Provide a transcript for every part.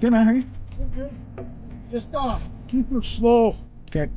Good, man. How are you? Good. Just keep it slow. Okay.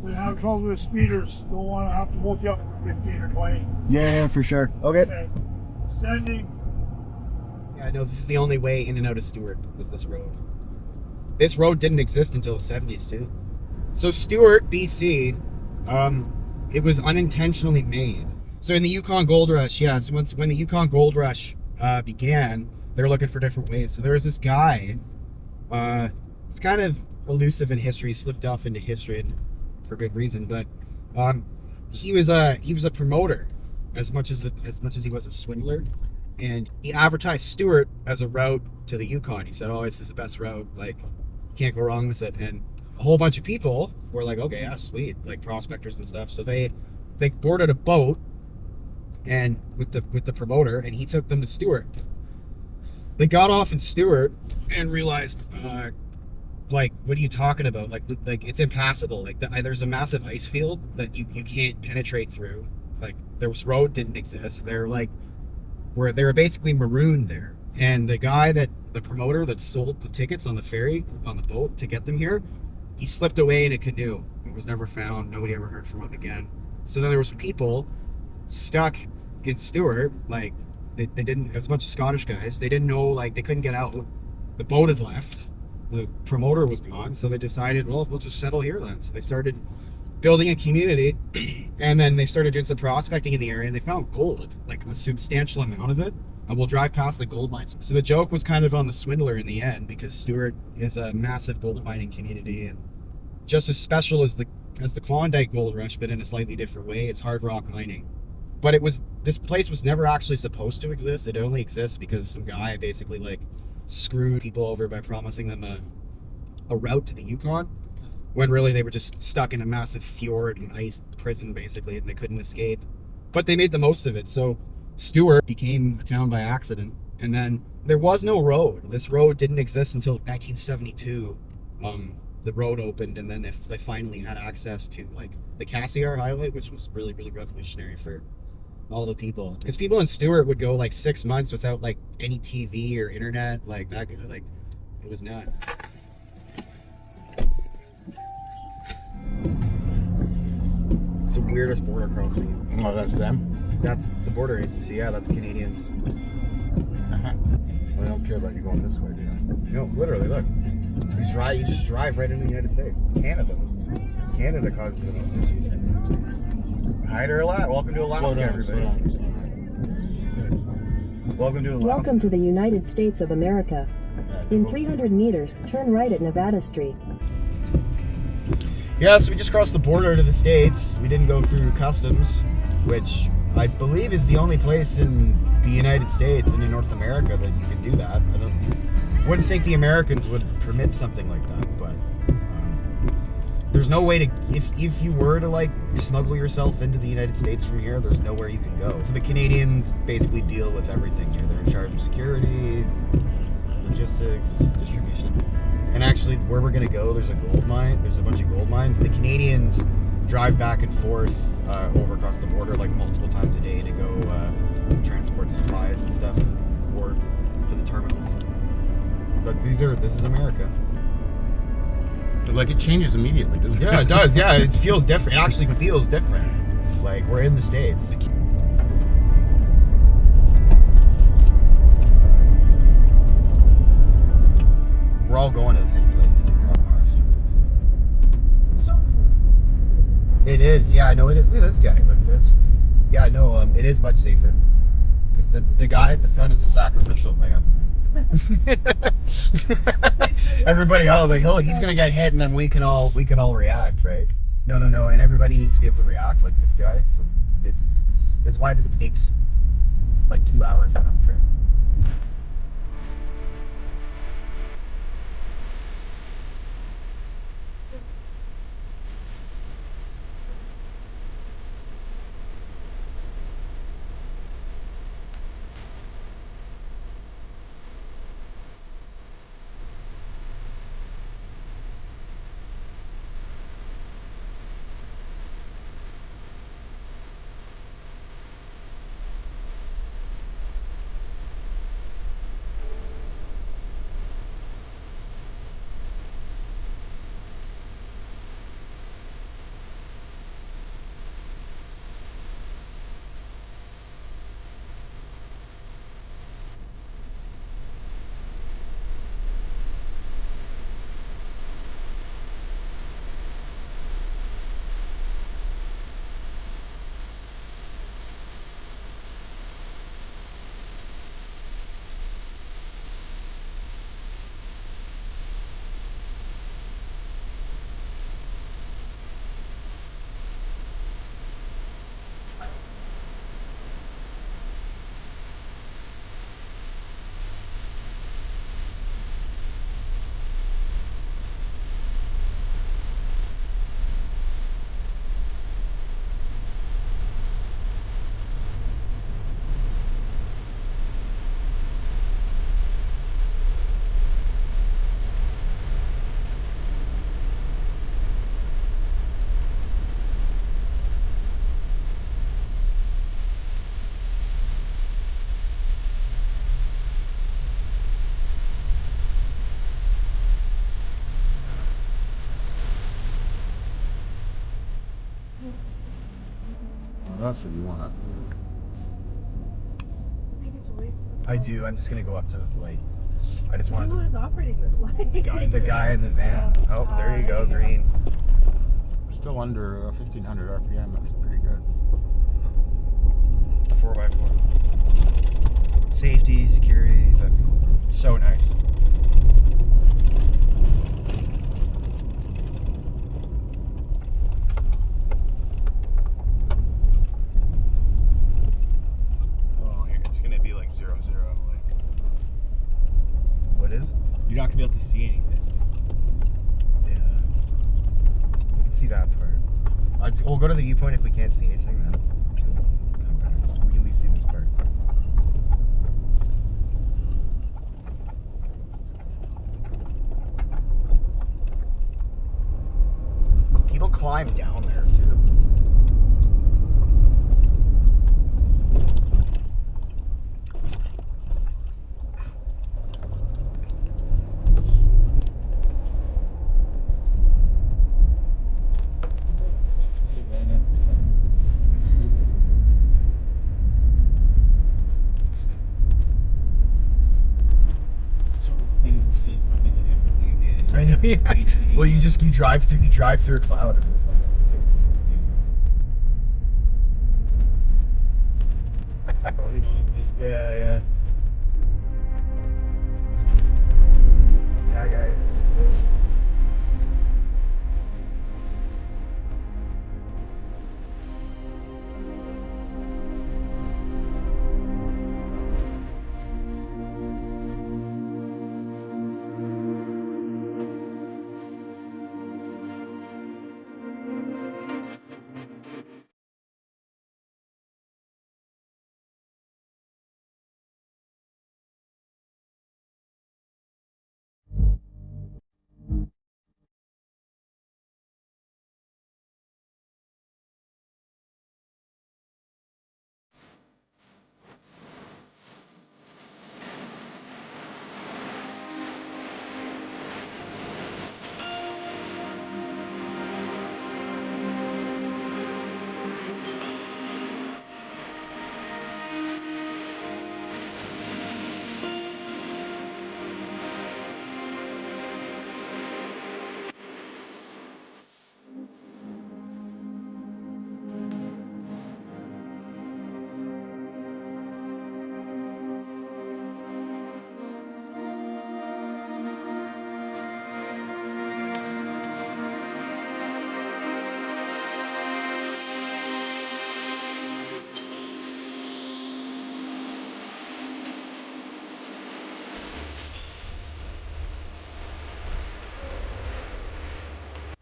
We have trouble with speeders. Don't want to have to hold you up for 15 or 20. Yeah, for sure. Okay. Okay. Sending. Yeah, no, this is the only way in and out of Stewart was this road. This road didn't exist until the 70s too. So Stewart BC, it was unintentionally made. So in the Yukon Gold Rush, yeah, so when the Yukon Gold Rush began, they were looking for different ways. So there was this guy, it's kind of elusive in history, slipped off into history and for good reason, but he was a promoter as much as he was a swindler, and he advertised Stewart as a route to the Yukon. He said, "Oh, this is the best route. Like, can't go wrong with it." And a whole bunch of people were like, "Okay, yeah, sweet," like prospectors and stuff. So they boarded a boat and with the promoter, and he took them to Stewart. They got off in Stewart and realized, like, what are you talking about? Like it's impassable. Like there's a massive ice field that you can't penetrate through. Like this road didn't exist. They were basically marooned there. And the promoter that sold the tickets on the ferry, on the boat to get them here, he slipped away in a canoe. It was never found. Nobody ever heard from him again. So then there was people stuck in Stewart, like they didn't, it was a bunch of Scottish guys. They didn't know, like they couldn't get out. The boat had left. The promoter was gone. So they decided, well, we'll just settle here then. So they started building a community, and then they started doing some prospecting in the area, and they found gold, like a substantial amount of it. And we'll drive past the gold mines. So the joke was kind of on the swindler in the end, because Stewart is a massive gold mining community, and just as special as the Klondike gold rush, but in a slightly different way. It's hard rock mining. But this place was never actually supposed to exist. It only exists because some guy basically like screwed people over by promising them a route to the Yukon, when really they were just stuck in a massive fjord and ice prison basically, and they couldn't escape. But they made the most of it. So Stewart became a town by accident, and then there was no road. This road didn't exist until 1972. The road opened, and then they finally had access to like the Cassiar Highway, which was really, really revolutionary for all the people. Because people in Stewart would go like 6 months without like any TV or internet, like back, like it was nuts. It's the weirdest border crossing. Oh, that's them? That's the border agency, yeah, that's Canadians. I don't care about you going this way, do you? No, literally, look. You just drive right into the United States. It's Canada. Canada causes the most issues. Hyder Alaska. Welcome to Alaska, everybody. Welcome to Alaska. Welcome to the United States of America. In 300 meters, turn right at Nevada Street. Yeah, so we just crossed the border to the States. We didn't go through customs, which I believe is the only place in the United States and in North America that you can do that. Wouldn't think the Americans would permit something like that, but there's no way to, if you were to like smuggle yourself into the United States from here, there's nowhere you can go. So the Canadians basically deal with everything here. They're in charge of security, logistics, distribution. And actually where we're gonna go, there's a gold mine, there's a bunch of gold mines. The Canadians drive back and forth over across the border like multiple times a day to go transport supplies and stuff for the terminals. But this is America. Like it changes immediately, doesn't it? Yeah, it does. Yeah, it feels different. It actually feels different. Like we're in the States. We're all going to the same place too. It is. Yeah, I know it is. Look at this guy. Look at this. Yeah, no, it is much safer. Because the guy at the front is a sacrificial lamb. Everybody else like, oh, he's gonna get hit, and then we can all react, right? No, and everybody needs to be able to react like this guy. So this is why this takes like 2 hours round trip. us if you want. I do. I'm just gonna go up to the light. I just wanted Who is operating this light? the guy in the van. Oh, there you go, green. Still under 1500 RPM. That's pretty good. A 4x4. Safety, security, so nice. Oh, it's gonna be like 0, 0. Like, what is? You're not gonna be able to see anything. Yeah. We can see that part. We'll go to the viewpoint if we can't see anything, then come back. We can at least see this part. People climb down there too. I know, yeah. Well, you drive through a cloud. Yeah. Yeah, guys.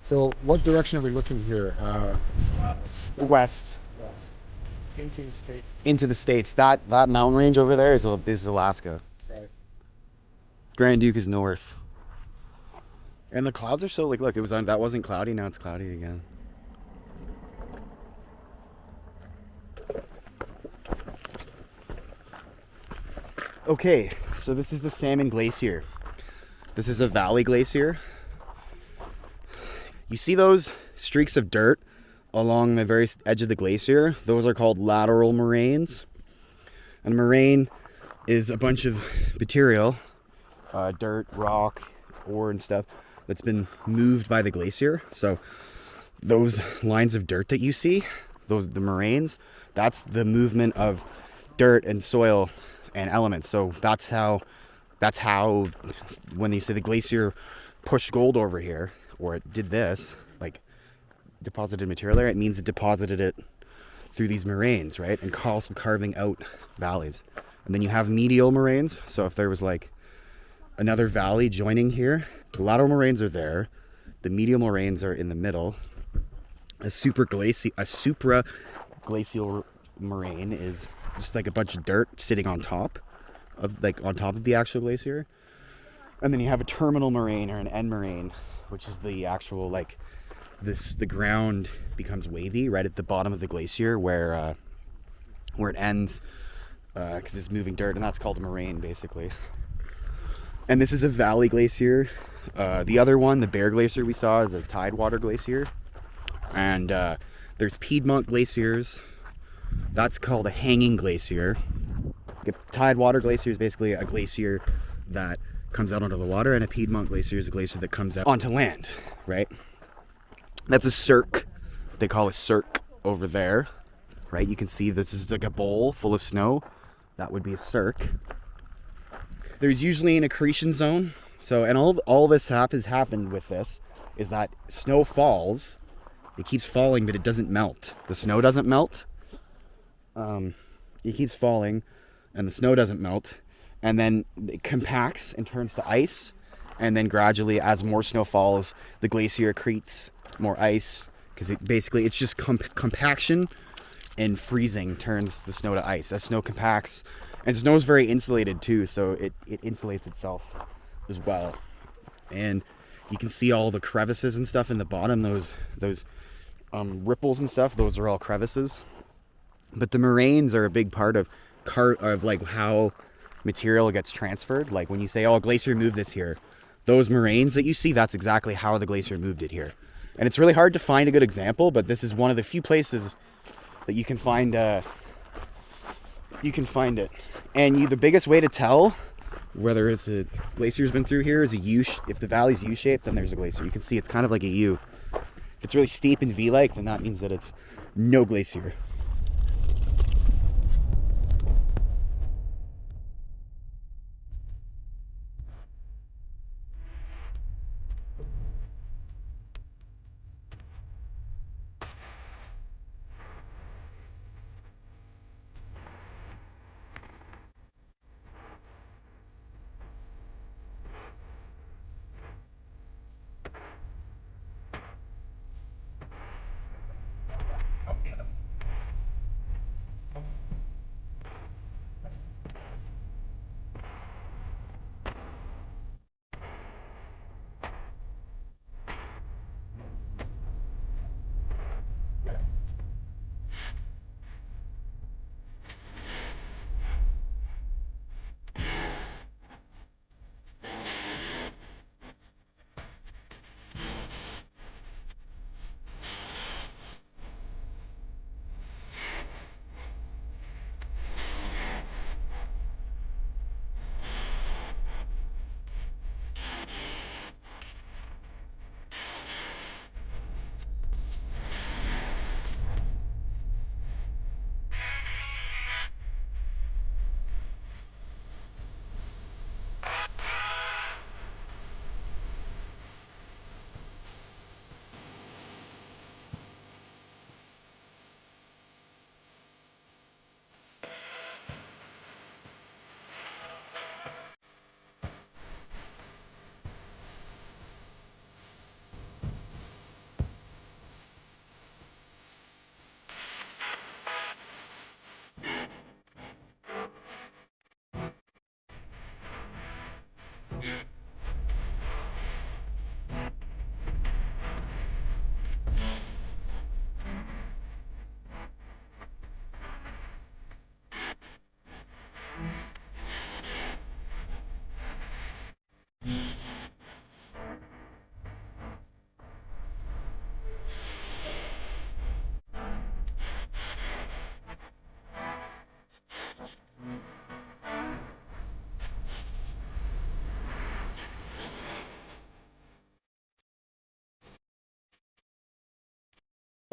So, what direction are we looking here? West. Into the States. Into the States. That mountain range over there is Alaska. Right. Grand Duke is north. And the clouds are so, like, look, that wasn't cloudy, now it's cloudy again. Okay, so this is the Salmon Glacier. This is a valley glacier. You see those streaks of dirt along the very edge of the glacier? Those are called lateral moraines. And a moraine is a bunch of material, dirt, rock, ore and stuff, that's been moved by the glacier. So those lines of dirt that you see, the moraines, that's the movement of dirt and soil and elements. So that's how when you say the glacier pushed gold over here, or it did this, like deposited material there, it means it deposited it through these moraines, right? And also carving out valleys. And then you have medial moraines. So if there was like another valley joining here, the lateral moraines are there, the medial moraines are in the middle. A supraglacial moraine is just like a bunch of dirt sitting on top of the actual glacier. And then you have a terminal moraine or an end moraine, which is the actual, like, the ground becomes wavy right at the bottom of the glacier where it ends, because it's moving dirt, and that's called a moraine basically. And this is a valley glacier. The other one, the Bear Glacier we saw, is a tidewater glacier. And there's Piedmont glaciers, That's called a hanging glacier. Tidewater glacier is basically a glacier that comes out onto the water, and a Piedmont glacier is a glacier that comes out onto land, right? That's a cirque. They call a cirque over there, right? You can see this is like a bowl full of snow. That would be a cirque. There's usually an accretion zone. So, and all this has happened with this is that snow falls. It keeps falling, but it doesn't melt. The snow doesn't melt. It keeps falling, and the snow doesn't melt. And then it compacts and turns to ice. And then gradually, as more snow falls, the glacier accretes more ice. Because it's just compaction and freezing turns the snow to ice. As snow compacts, and snow is very insulated too, so it insulates itself as well. And you can see all the crevices and stuff in the bottom, those ripples and stuff, those are all crevices. But the moraines are a big part of like how material gets transferred. Like when you say, oh, a glacier moved this here, those moraines that you see, that's exactly how the glacier moved it here. And it's really hard to find a good example, but this is one of the few places that you can find it. And the biggest way to tell whether it's a glacier's been through here is if the valley's U-shaped, then there's a glacier. You can see it's kind of like a U. If it's really steep and V-like, then that means that it's no glacier.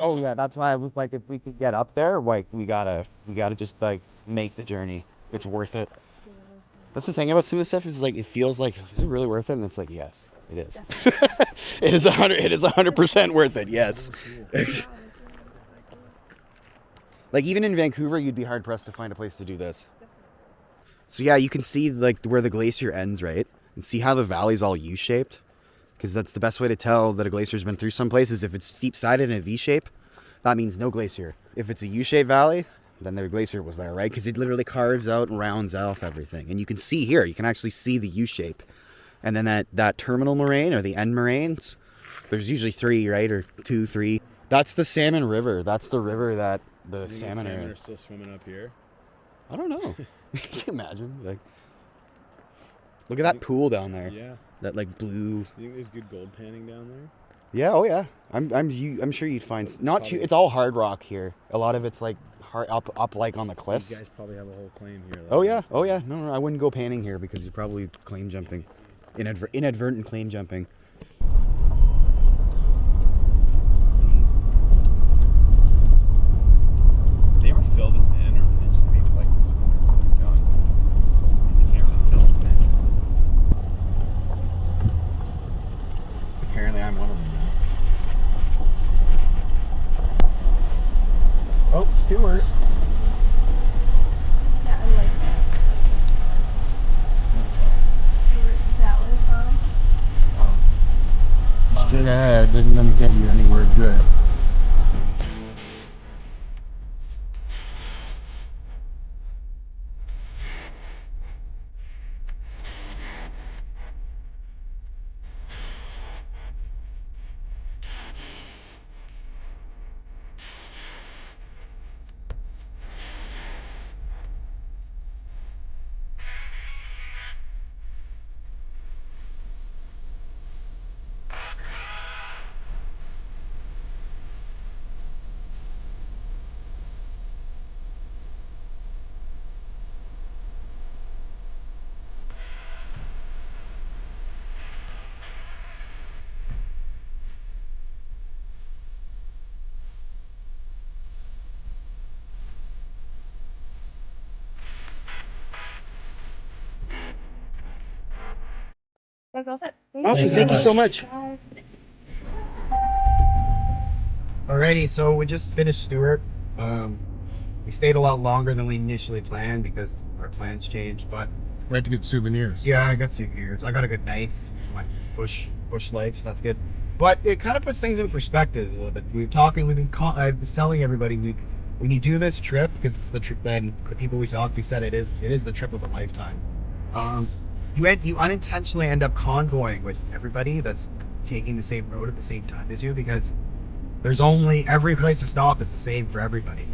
Oh yeah, that's why I was like, if we could get up there, like we gotta just like make the journey. It's worth it. That's the thing about some of this stuff is like it feels like, is it really worth it? And it's like, yes, it is. It is 100% worth it. Yes. Like even in Vancouver, you'd be hard pressed to find a place to do this. So yeah, you can see like where the glacier ends, right? And see how the valley's all U-shaped. Because that's the best way to tell that a glacier's been through some places. If it's steep-sided in a V-shape, that means no glacier. If it's a U-shaped valley, then the glacier was there, right? Because it literally carves out and rounds off everything. And you can see here, you can actually see the U-shape. And then that terminal moraine or the end moraines, there's usually 3, right? Or 2, 3. That's the Salmon River. That's the river that the salmon are still swimming up here. I don't know. Can you imagine? Like, look at that pool down there. Yeah. That like blue. You think there's good gold panning down there? Yeah, oh yeah. I'm sure you'd find not too. It's all hard rock here. A lot of it's like hard up like on the cliffs. You guys probably have a whole claim here. Oh yeah, oh yeah. No, I wouldn't go panning here because you're probably claim jumping, inadvertent claim jumping. They ever fill this in, or they just leave it like this when they're done? You just can't really fill this in. It's apparently I'm one of them now. Oh, Stewart. Yeah, I like that. Dallas, huh? Straight ahead isn't going to get you anywhere good. That's all set. Awesome, thank you so much. Bye. Alrighty, so we just finished Stewart. We stayed a lot longer than we initially planned because our plans changed, but We had to get souvenirs. yeah, I got souvenirs. I got a good knife for my bush life. That's good. But it kind of puts things in perspective a little bit. We've been I've been telling everybody when you do this trip, because it's the trip, then the people we talked to said it is the trip of a lifetime. You unintentionally end up convoying with everybody that's taking the same road at the same time as you, because there's only every place to stop is the same for everybody.